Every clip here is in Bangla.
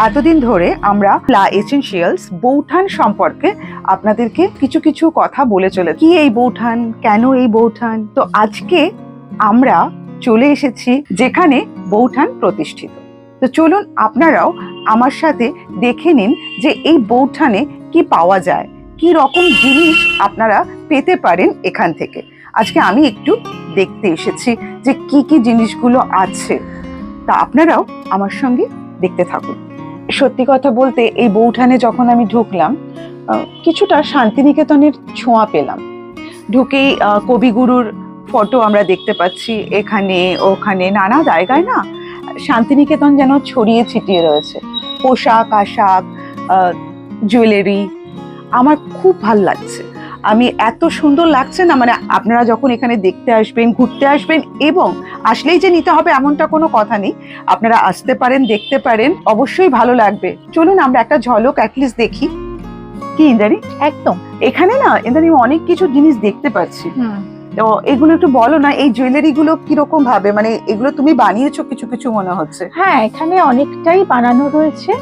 এতদিন ধরে আমরা প্লা এসেনশিয়ালস বৌঠান সম্পর্কে আপনাদেরকে কিছু কিছু কথা বলে চলে, কি এই বৌঠান, কেন এই বৌঠান। তো আজকে আমরা চলে এসেছি যেখানে বৌঠান প্রতিষ্ঠিত। তো চলুন আপনারাও আমার সাথে দেখে নিন যে এই বৌঠানে কি পাওয়া যায়, কি রকম জিনিস আপনারা পেতে পারেন এখান থেকে। আজকে আমি একটু দেখতে এসেছি যে কি কি জিনিসগুলো আছে, তা আপনারাও আমার সঙ্গে দেখতে থাকুন। সত্যি কথা বলতে এই বৌঠানে যখন আমি ঢুকলাম, কিছুটা শান্তিনিকেতনের ছোঁয়া পেলাম। ঢুকেই কবিগুরুর ফটো আমরা দেখতে পাচ্ছি এখানে ওখানে, নানা জায়গায় না শান্তিনিকেতন যেন ছড়িয়ে ছিটিয়ে রয়েছে। পোশাক আশাক, জুয়েলারি, আমার খুব ভাল লাগছে। আমি এত সুন্দর লাগছে না, মানে আপনারা যখন এখানে দেখতে আসবেন, ঘুরতে আসবেন, এবং আসলেই যে নিতে হবে এমনটা কোনো কথা নেই, আপনারা আসতে পারেন, দেখতে পারেন, অবশ্যই ভালো লাগবে। চলুন আমরা একটা ঝলক অ্যাটলিস্ট দেখি। কি ইন্দ্রাণী? একদম। এখানে না ইন্দ্রাণী অনেক কিছু জিনিস দেখতে পাচ্ছি, তো এগুলো একটু বলো না, এই জুয়েলারি গুলো কিরকম ভাবে, মানে এগুলো তুমি বানিয়েছো কিছু কিছু মনে হচ্ছে। হ্যাঁ, এখানে অনেকটাই বানানো রয়েছে।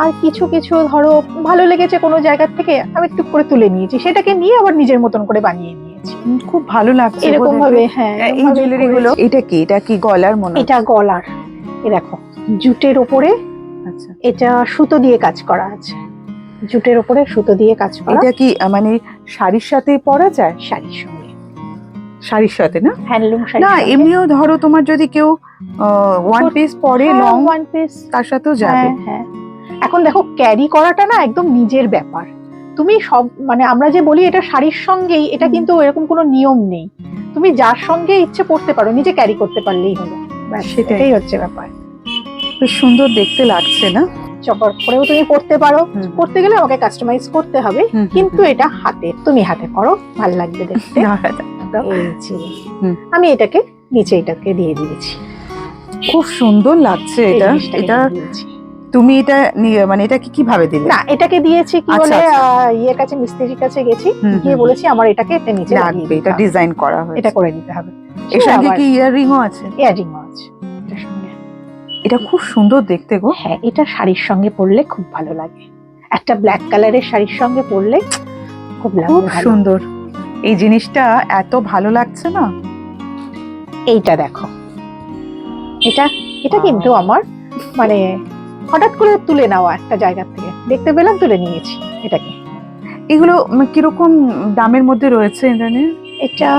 আর কিছু কিছু ধরো ভালো লেগেছে কোনো জায়গা থেকে, আমি একটু করে তুলে নিয়েছি, সেটাকে নিয়ে আবার নিজের মতন করে বানিয়ে নিয়েছি। খুব ভালো লাগছে এরকম ভাবে। হ্যাঁ, এই জুয়েলারি গুলো। এটা কি গলার মনে? এটা গলার। এ দেখো, জুটের ওপরে আচ্ছা, এটা সুতো দিয়ে কাজ করা আছে। জুটের ওপরে সুতো দিয়ে কাজ করা। এটা কি মানে শাড়ির সাথে পরা যায়? শাড়ির সঙ্গে, শাড়ির সাথে না, হ্যান্ডলুম শাড়ি না এমনিও ধরো তোমার যদি কেউ ওয়ান পিস পরে, লং ওয়ান পিস তার সাথেও যাবে। হ্যাঁ, এখন দেখো ক্যারি করাটা না একদম নিজের ব্যাপার। তুমি সব মানে আমরা যে বলি এটা শাড়ির সঙ্গেই, এটা কিন্তু এরকম কোনো নিয়ম নেই। তুমি যার সঙ্গে ইচ্ছে পড়তে পারো, নিজে ক্যারি করতে পারলেই হলো, সেটাই হচ্ছে ব্যাপার। বেশ সুন্দর দেখতে লাগছে না? চকর করেও তুমি পড়তে পারো, পড়তে গেলে আমাকে কাস্টমাইজ করতে হবে, কিন্তু এটা হাতে, তুমি হাতে করো, ভাল লাগবে দেখতে। এই যে আমি এটাকে নিচে এটাকে দিয়ে দিয়েছি। খুব সুন্দর লাগছে এটা। এটা তুমি এটা মানে এটা কি কিভাবে দিলে? না, এটাকে দিয়েছি কি বলে ইয়ের কাছে, মিস্ত্রির কাছে গেছি, গিয়ে বলেছি আমার এটাকে নিচে লাগবে, এটা ডিজাইন করা হয়েছে, এটা করে দিতে হবে। এর সঙ্গে কি ইয়াররিংও আছে? ইয়াররিংও আছে এটার সঙ্গে। এটা খুব সুন্দর দেখতে গো। হ্যাঁ, এটা শাড়ির সঙ্গে পরলে খুব ভালো লাগে, একটা ব্ল্যাক কালারের শাড়ির সঙ্গে পরলে খুব সুন্দর। এই জিনিসটা এত ভালো লাগছে না। এইটা দেখো, এটা কিন্তু আমার মানে হঠাৎ করে তুলে নেওয়া, একটা জায়গা থেকে দেখতে পেলাম, তুলে নিয়েছি এটাকে। এগুলো কিরকম দামের মধ্যে রয়েছে ইন্দ্রাণী? এটা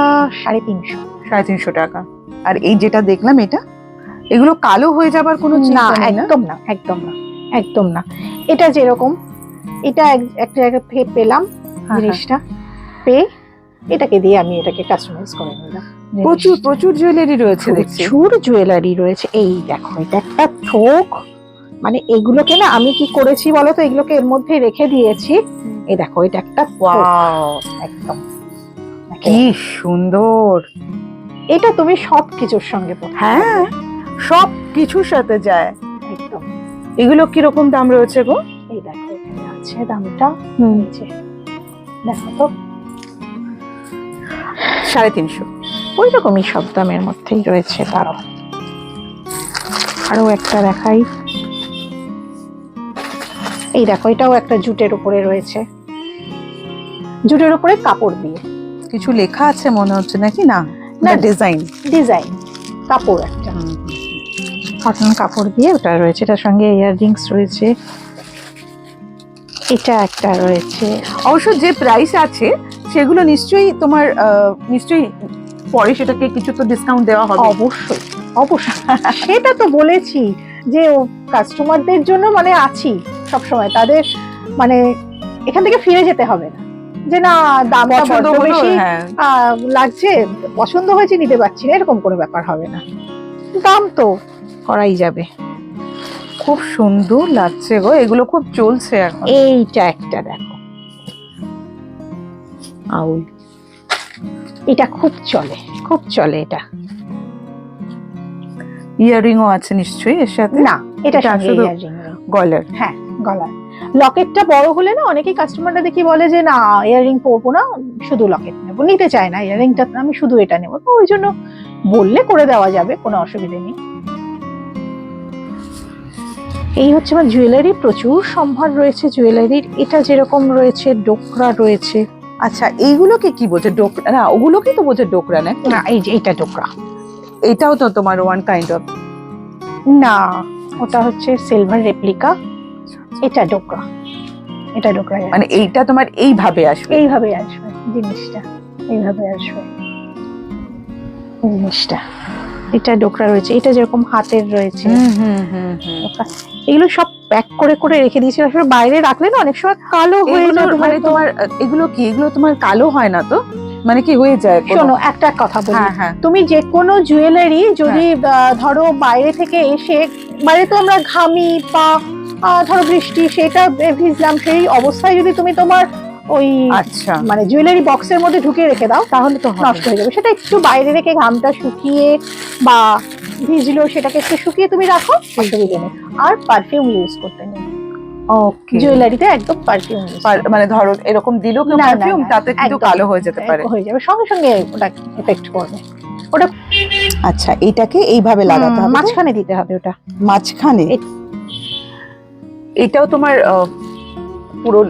350। 350 টাকা। আর এই যেটা দেখলাম এটা, এগুলো কালো হয়ে যাবার কোনো চিন্তা নেই? একদম না, একদম না, একদম না। এটা যেরকম, এটা একটা জায়গা থেকে পেলাম জিনিসটা, পেয়ে এটাকে দিয়ে আমি এটাকে কাস্টমাইজ করে নিলাম। প্রচুর জুয়েলারি রয়েছে দেখছি। প্রচুর জুয়েলারি রয়েছে। এই দেখো, এটা একটা থোক, মানে এগুলোকে না আমি কি করেছি বলতো, এগুলোকে এর মধ্যে রেখে দিয়েছি। এই দেখো, এটা একটা ওয়াও, একদম কি সুন্দর। এটা তুমি সব কিছুর সঙ্গে পড়তে, হ্যাঁ সব কিছুর সাথে যায় একদম। এগুলো কিরকম দাম রয়েছে গো? এই দেখো, এখানে আছে দামটা, দেখো তো, 350। ওই রকমই সব দামের মধ্যেই রয়েছে। তারও আরো একটা দেখাই। এই দেখো, এটাও একটা জুটের উপরে রয়েছে, জুটের উপরে কাপড় দিয়ে কিছু লেখা আছে মনে হচ্ছে, নাকি? না, ডিজাইন কাপড়, একটা কটন কাপড় দিয়ে ওটা রয়েছে। এটার সঙ্গে ইয়াররিংস রয়েছে, এটা একটা রয়েছে। অবশ্য যে প্রাইস আছে সেগুলো নিশ্চয়ই তোমার নিশ্চয়ই পরে সেটাকে কিছু তো ডিসকাউন্ট দেওয়া হবে। অবশ্যই অবশ্যই, সেটা তো বলেছি যে কাস্টমারদের জন্য মানে আছি সবসময়, তাদের মানে এখান থেকে ফিরে যেতে হবে না, যে না দামটা বড্ড বেশি লাগছে, পছন্দ হয়েছে নিতে পারছি না, এরকম কোনো ব্যাপার হবে না, দাম তো করাই যাবে। খুব সুন্দর লাগছে গো, এগুলো খুব চলছে এখন। এইটা একটা দেখো, আউল, এটা খুব চলে এটা। ইয়াররিংও আছে নিশ্চয়ই এর সাথে? না, এটা সঙ্গে ইয়াররিং নেই, গলার। হ্যাঁ, গলার। লকেটটা বড় হলে না অনেকেই কাস্টমাররা দেখি বলে যে না ইয়াররিং পরবো না, শুধু লকেট নেবো, নিতে চায় না ইয়াররিংটা, আমি শুধু এটা নেবো, তো ওই জন্য বললে করে দেওয়া যাবে, কোনো অসুবিধা নেই। এই হচ্ছে আমার জুয়েলারি, প্রচুর সম্ভার রয়েছে জুয়েলারির। এটা যেরকম রয়েছে, ডোকরা রয়েছে। আচ্ছা, এইগুলোকে কি বোঝে? ডোকরা না, ওগুলোকে তো বোঝে ডোকরা না? না, এই যে এটা ডোকরা। এটাও তো তোমার ওয়ান কাইন্ড অফ। না, ওটা হচ্ছে সিলভার রেপ্লিকা, এটা ডোকরা। এটা ডোকরা, মানে এইটা তোমার এইভাবে আসবে? এইভাবে আসবে জিনিসটা, এইভাবে আসবে জিনিসটা। এটা ডোকরা রয়েছে, এটা যেরকম হাতের রয়েছে। ডোকরা। এগুলো সব প্যাক করে করে রেখে দিয়েছি, আসলে বাইরে রাখলে না অনেক সময় কালো হয়ে যায়। মানে তোমার এগুলো কি, এগুলো তোমার কালো হয় না তো? মানে কি হয়ে যায়? শোনো, একটা কথা বলি, হ্যাঁ হ্যাঁ, তুমি যে কোনো জুয়েলারি যদি ধরো বাইরে থেকে এসে, বাইরে তো আমরা ঘামি বা ধরো বৃষ্টি, সেটা ভিজলাম, সেই অবস্থায় যদি তুমি তোমার ওই আচ্ছা, মানে জুয়েলারি বক্সের মধ্যে ঢুকিয়ে রেখে দাও, তাহলে তো হবে। নষ্ট হয়ে যাবে। সেটা একটু বাইরে রেখে ঘামটা শুকিয়ে বা ভিজলো সেটাকে একটু শুকিয়ে তুমি রাখো, অসুবিধা নেই। আর পারফিউম ইউজ করতে নেই ওকে। জুয়েলারিতে, একদম পারফিউম মানে ধরো এরকম দিলো কেউ পারফিউম, তাতে কিন্তু কালো হয়ে যেতে পারে। হয়ে যাবে, সঙ্গে সঙ্গে ওটা এফেক্ট করবে। ওটা আচ্ছা, এটাকে এইভাবে লাগাতে হবে, মাঝখানে দিতে হবে, ওটা মাঝখানে। এটাও তোমার পুরো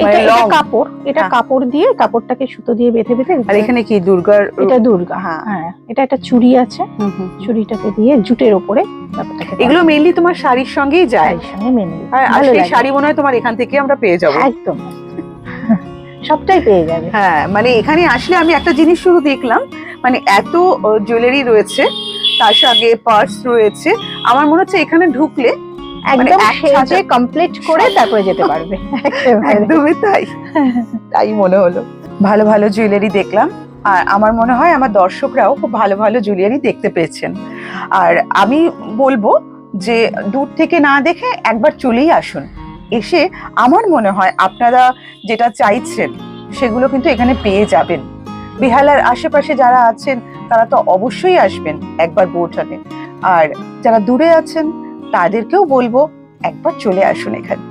এটা লং কাপড়, এটা হ্যাঁ। কাপড় দিয়ে, কাপড়টাকে সুতো দিয়ে বেঁধে বেঁধে। আর এখানে কি দুর্গার? এটা দুর্গা, হ্যাঁ। হ্যাঁ। এটা একটা চুড়ি আছে, চুড়িটাকে দিয়ে জুটের ওপরে ব্যাপারটাকে। এগুলো মেইনলি তোমার শাড়ির সঙ্গেই যায়। শাড়ির সঙ্গে মেনে নিই। আর সেই শাড়ি মনে হয় তোমার এখান থেকে আমরা পেয়ে যাবো। একদম সবটাই পেয়ে যাবে। হ্যাঁ, মানে এখানে আসলে আমি একটা জিনিস শুরু দেখলাম, মানে এত জুয়েলারি রয়েছে, তার সঙ্গে পার্স রয়েছে। আমার মনে হচ্ছে এখানে ঢুকলে একদম একসাথে সেজে কমপ্লিট করে তারপরে যেতে পারবে। একদমই তাই, তাই মনে হলো। ভালো ভালো জুয়েলারি দেখলাম, আর আমার মনে হয় আমার দর্শকরাও খুব ভালো ভালো জুয়েলারি দেখতে পেয়েছেন। আর আমি বলবো যে দূর থেকে না দেখে একবার চলেই আসুন। এসে আমার মনে হয় আপনারা যেটা চাইছেন সেগুলো কিন্তু এখানে পেয়ে যাবেন। বেহালার আশেপাশে যারা আছেন তারা তো অবশ্যই আসবেন একবার বৌঠানে, আর যারা দূরে আছেন তাদেরকেও বলবো একবার চলে আসুন এখানে।